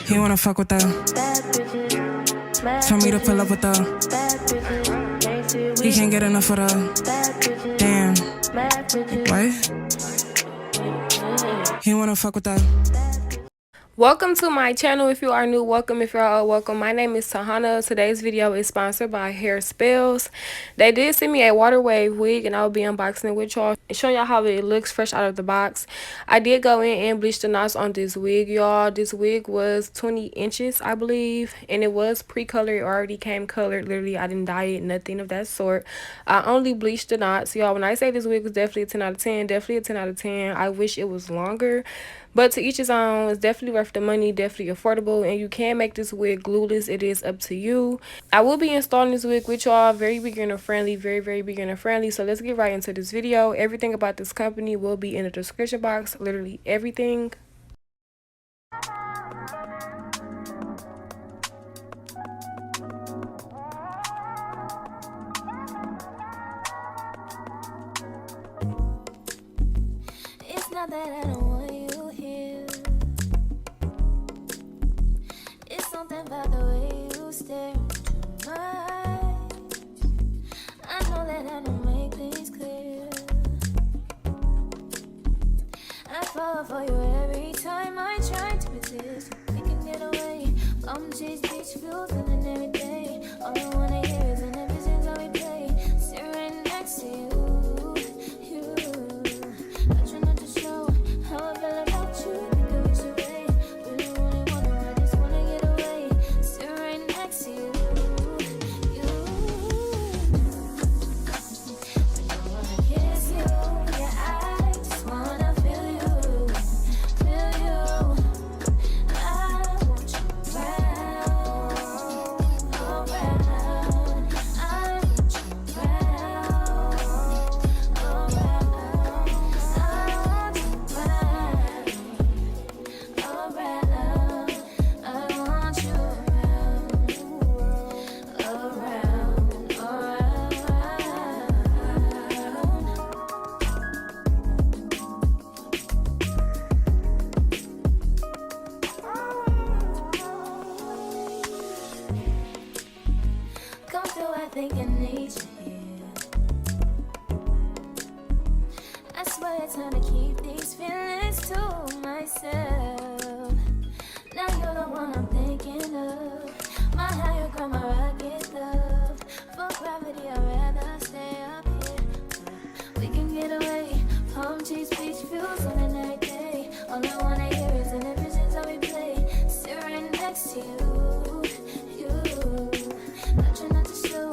He wanna fuck with her. Tell me to pull up with her. He can't get enough of her. Damn. What? He wanna fuck with her. Welcome to my channel. If you are new, welcome. If you're old, welcome. My name is TaHoney. Today's video is sponsored by Hairspells. They did send me a WaterWave wig and I'll be unboxing it with y'all and showing y'all how it looks fresh out of the box. I did go in and bleach the knots on this wig, y'all. This wig was 20 inches, I believe, and it was pre-colored. It already came colored. Literally, I didn't dye it, nothing of that sort. I only bleached the knots, y'all. When I say this wig was definitely a 10 out of 10, definitely a 10 out of 10. I wish it was longer. But to each his own. It's definitely worth the money, definitely affordable, and you can make this wig glueless. It is up to you. I will be installing this wig with y'all. Very beginner friendly, very beginner friendly. So let's get right into this video. Everything about this company will be in the description box, literally everything. It's not that I don't want you here. It's something about the way you stare into my eyes. I know that I don't make things clear. I fall for you every time I try to resist. We can get away. Chase beach views and every day. All I wanna hear is an episode how we play. Sit right next to you. I try not to show how I feel about you. Think I wish away. Really wanna, I just wanna get away. Sit right next to you. I wanna kiss you. Yeah, I just wanna feel you. Feel you. I want you around, around. I want you around, around. I want you around, around. I want you around, come through, I think I need you here. I swear it's time to keep these feelings to myself. Now you're the one I'm thinking of. My higher ground, my rocket love. For gravity, I'd rather stay up here. We can get away. Palm trees, beach views on a night day. All I wanna hear is an visions how we play. Sit right next to you. I try not to show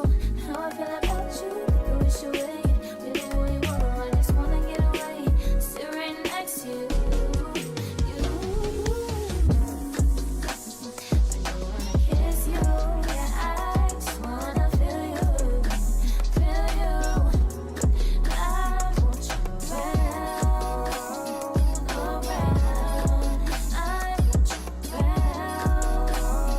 how I feel about you. Think I wish away. Really wanna, I just wanna get away. Sit right next to you. I wanna kiss you. Yeah, I just wanna feel you. Feel you. I want you around, around. I want you around, around.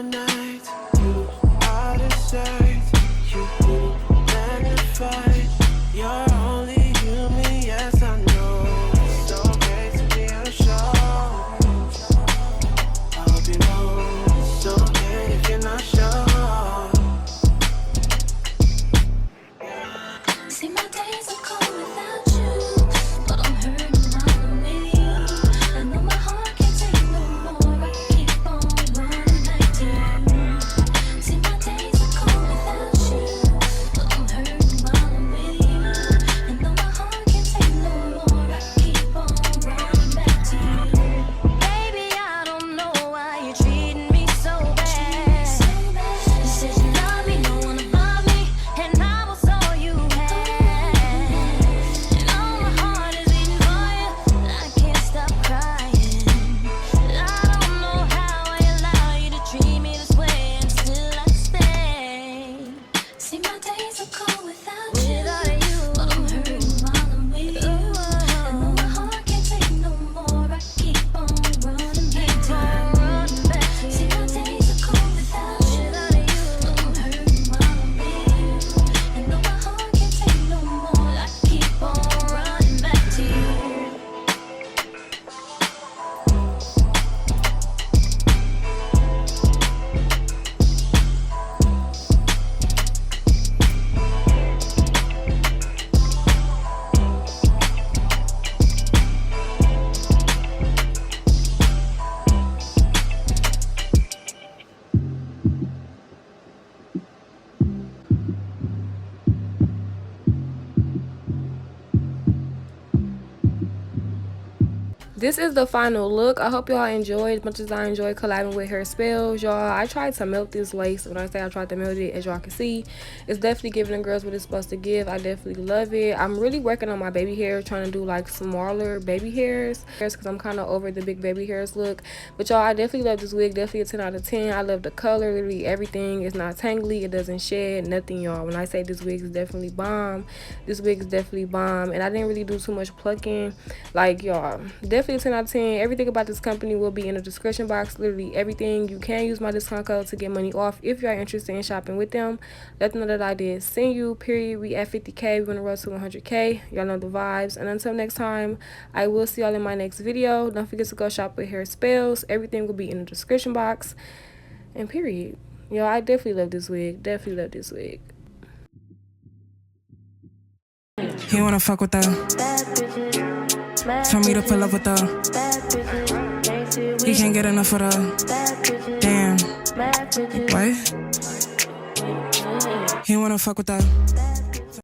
overnight. Out of sight, you magnified. You're only human, yes I know. It's okay to be unsure. I hope you know it's okay if you're not sure. See, my days are cold without you, but I'm hurting while I'm with you. I know my heart can't take no more. I keep on running back to you. See, my days are cold without you, but I'm hurting while I'm with you. I know my heart can't take no more. I keep on running back to you. Baby, I don't know why you're treating me so bad. You said you love me, no one above me, and I was all you had. And all my heart is beating for you. I can't stop crying. I don't know how I allow you to treat me this way, and still I stay. See, my days are cold without you, but I'm hurting while I'm with you. And though my heart can't take no more, I keep on running back to you. See, my days are cold without you, but I'm hurting while I'm with you. And though my heart can't take no more, I keep on running back to you. This is the final look. I hope y'all enjoyed as much as I enjoyed collabing with Hairspells. Y'all, I tried to melt this lace. When I say I tried to melt it, as y'all can see, it's definitely giving the girls what it's supposed to give. I definitely love it. I'm really working on my baby hair, trying to do like smaller baby hairs because I'm kind of over the big baby hairs look. But y'all, I definitely love this wig. Definitely a 10 out of 10. I love the color, literally everything. It's not tangly, it doesn't shed, nothing, y'all. When I say this wig is definitely bomb, this wig is definitely bomb. And I didn't really do too much plucking. Like, y'all, definitely a 10 out of 10. Everything about this company will be in the description box, literally everything. You can use my discount code to get money off if you are interested in shopping with them. Let them know that I did send you, period. We at 50K, we're gonna run to 100K. Y'all know the vibes. And until next time, I will see y'all in my next video. Don't forget to go shop with Hairspells. Everything will be in the description box, and period. Yo, I definitely love this wig, definitely love this wig. He wanna fuck with her. Tell me to pull up with her. He can't get enough of her. Damn. What? He wanna fuck with her.